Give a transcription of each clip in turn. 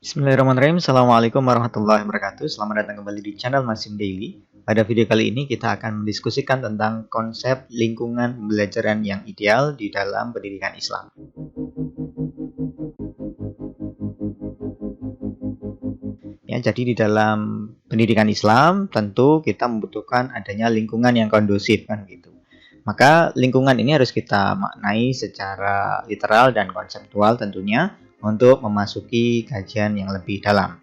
Bismillahirrahmanirrahim. Assalamualaikum warahmatullahi wabarakatuh. Selamat datang kembali di channel Masim Daily. Pada video kali ini kita akan mendiskusikan tentang konsep lingkungan pembelajaran yang ideal di dalam pendidikan Islam. Ya, jadi di dalam pendidikan Islam tentu kita membutuhkan adanya lingkungan yang kondusif kan gitu. Maka lingkungan ini harus kita maknai secara literal dan konseptual tentunya untuk memasuki kajian yang lebih dalam.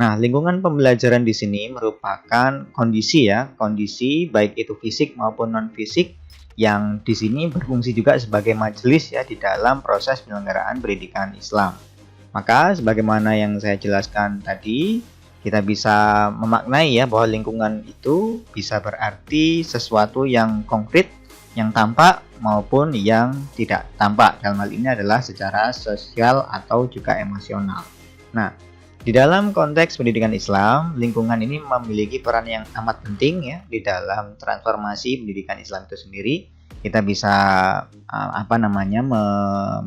Nah, lingkungan pembelajaran di sini merupakan kondisi baik itu fisik maupun non fisik yang di sini berfungsi juga sebagai majelis ya di dalam proses penyelenggaraan pendidikan Islam. Maka sebagaimana yang saya jelaskan tadi, kita bisa memaknai ya bahwa lingkungan itu bisa berarti sesuatu yang konkret, yang tampak maupun yang tidak tampak. Dalam hal ini adalah secara sosial atau juga emosional. Nah, di dalam konteks pendidikan Islam, lingkungan ini memiliki peran yang amat penting ya di dalam transformasi pendidikan Islam itu sendiri. Kita bisa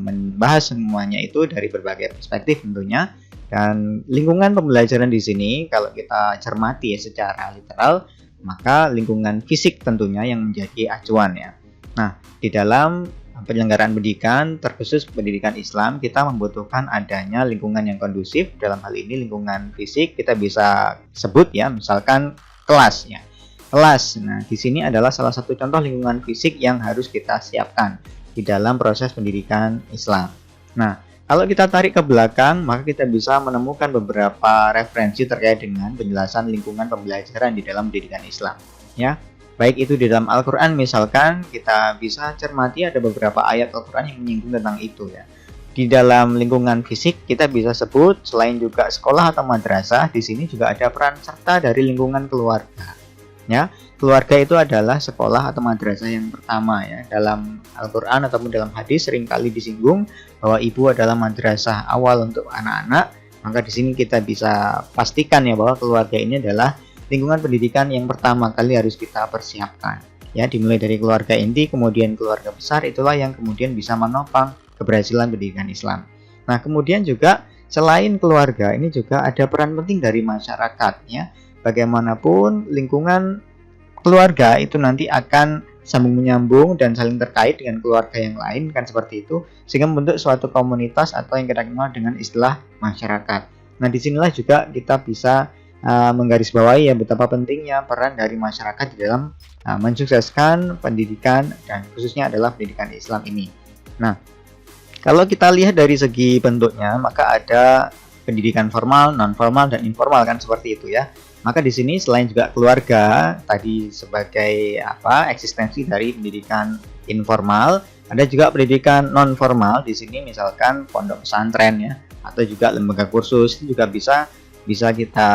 membahas semuanya itu dari berbagai perspektif tentunya. Dan lingkungan pembelajaran di sini kalau kita cermati ya secara literal, maka lingkungan fisik tentunya yang menjadi acuan ya. Nah, di dalam penyelenggaraan pendidikan, terkhusus pendidikan Islam, kita membutuhkan adanya lingkungan yang kondusif. Dalam hal ini lingkungan fisik kita bisa sebut ya, misalkan kelas ya. Kelas. Nah, di sini adalah salah satu contoh lingkungan fisik yang harus kita siapkan di dalam proses pendidikan Islam. Nah, kalau kita tarik ke belakang, maka kita bisa menemukan beberapa referensi terkait dengan penjelasan lingkungan pembelajaran di dalam pendidikan Islam. Ya, baik itu di dalam Al-Quran misalkan, kita bisa cermati ada beberapa ayat Al-Quran yang menyinggung tentang itu ya. Di dalam lingkungan fisik kita bisa sebut selain juga sekolah atau madrasah, di sini juga ada peran serta dari lingkungan keluarga. Ya, keluarga itu adalah sekolah atau madrasah yang pertama ya. Dalam Al-Quran ataupun dalam hadis seringkali disinggung bahwa ibu adalah madrasah awal untuk anak-anak. Maka di sini kita bisa pastikan ya bahwa keluarga ini adalah lingkungan pendidikan yang pertama kali harus kita persiapkan. Ya, dimulai dari keluarga inti, kemudian keluarga besar, itulah yang kemudian bisa menopang keberhasilan pendidikan Islam. Nah, kemudian juga selain keluarga, ini juga ada peran penting dari masyarakat ya. Bagaimanapun lingkungan keluarga itu nanti akan sambung menyambung dan saling terkait dengan keluarga yang lain kan seperti itu, sehingga membentuk suatu komunitas atau yang kita kenal dengan istilah masyarakat. Nah, disinilah juga kita bisa menggarisbawahi ya betapa pentingnya peran dari masyarakat di dalam mensukseskan pendidikan dan khususnya adalah pendidikan Islam ini. Nah, kalau kita lihat dari segi bentuknya, maka ada pendidikan formal, non formal dan informal kan seperti itu ya. Maka di sini selain juga keluarga tadi sebagai eksistensi dari pendidikan informal, ada juga pendidikan non formal di sini misalkan pondok pesantren ya atau juga lembaga kursus itu juga bisa kita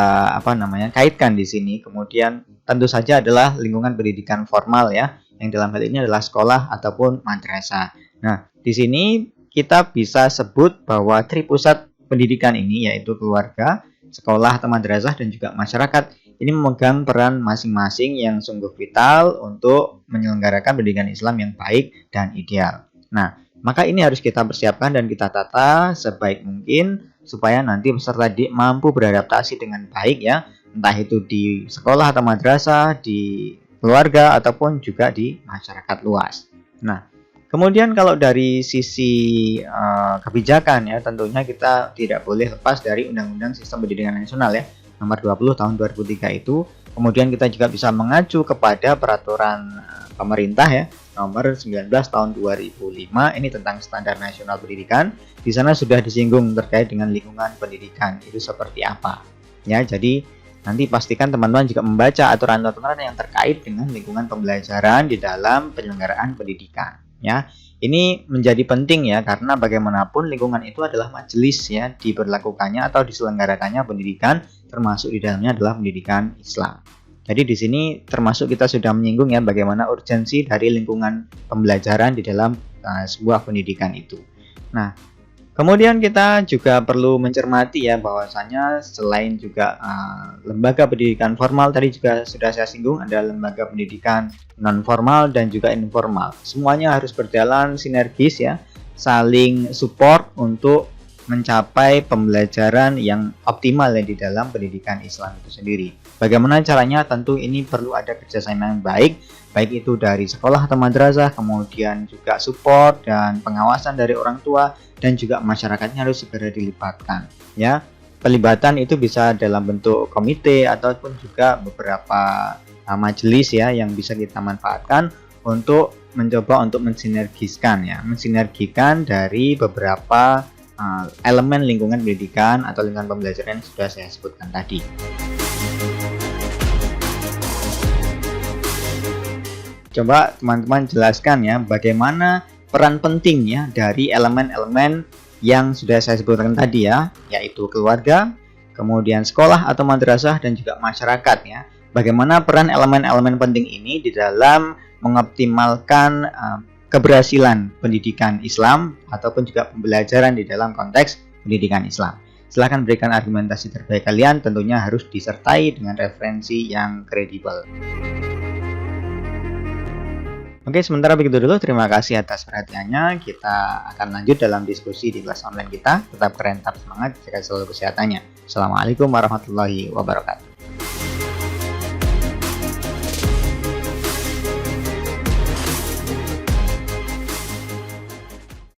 kaitkan di sini. Kemudian tentu saja adalah lingkungan pendidikan formal ya, yang dalam hal ini adalah sekolah ataupun madrasah. Nah, di sini kita bisa sebut bahwa tripusat pendidikan ini yaitu keluarga, sekolah atau madrasah dan juga masyarakat ini memegang peran masing-masing yang sungguh vital untuk menyelenggarakan pendidikan Islam yang baik dan ideal. Nah, maka ini harus kita persiapkan dan kita tata sebaik mungkin supaya nanti peserta didik mampu beradaptasi dengan baik ya, entah itu di sekolah atau madrasah, di keluarga ataupun juga di masyarakat luas. Nah, kemudian kalau dari sisi kebijakan ya, tentunya kita tidak boleh lepas dari Undang-Undang Sistem Pendidikan Nasional ya, nomor 20 tahun 2003 itu. Kemudian kita juga bisa mengacu kepada peraturan pemerintah ya, nomor 19 tahun 2005 ini tentang standar nasional pendidikan. Di sana sudah disinggung terkait dengan lingkungan pendidikan itu seperti apa. Ya, jadi nanti pastikan teman-teman juga membaca aturan-aturan yang terkait dengan lingkungan pembelajaran di dalam penyelenggaraan pendidikan. Ya, ini menjadi penting ya karena bagaimanapun lingkungan itu adalah majelis ya diberlakukannya atau diselenggarakannya pendidikan, termasuk di dalamnya adalah pendidikan Islam. Jadi di sini termasuk kita sudah menyinggung ya bagaimana urgensi dari lingkungan pembelajaran di dalam sebuah pendidikan itu. Nah, kemudian kita juga perlu mencermati ya bahwasanya selain juga lembaga pendidikan formal tadi juga sudah saya singgung, ada lembaga pendidikan non formal dan juga informal. Semuanya harus berjalan sinergis ya, saling support untuk mencapai pembelajaran yang optimal di dalam pendidikan Islam itu sendiri. Bagaimana caranya? Tentu ini perlu ada kerjasama yang baik itu dari sekolah atau madrasah, kemudian juga support dan pengawasan dari orang tua, dan juga masyarakatnya harus segera dilibatkan. Ya, pelibatan itu bisa dalam bentuk komite ataupun juga beberapa majelis ya yang bisa kita manfaatkan untuk mencoba untuk mensinergikan dari beberapa elemen lingkungan pendidikan atau lingkungan pembelajaran yang sudah saya sebutkan tadi. Coba teman-teman jelaskan ya bagaimana peran penting ya dari elemen-elemen yang sudah saya sebutkan tadi ya, yaitu keluarga, kemudian sekolah atau madrasah, dan juga masyarakat ya. Bagaimana peran elemen-elemen penting ini di dalam mengoptimalkan keberhasilan pendidikan Islam ataupun juga pembelajaran di dalam konteks pendidikan Islam. Silahkan berikan argumentasi terbaik kalian, tentunya harus disertai dengan referensi yang kredibel. Oke, sementara begitu dulu. Terima kasih atas perhatiannya. Kita akan lanjut dalam diskusi di kelas online kita. Tetap keren, tetap semangat, jaga selalu kesehatannya. Assalamualaikum warahmatullahi wabarakatuh.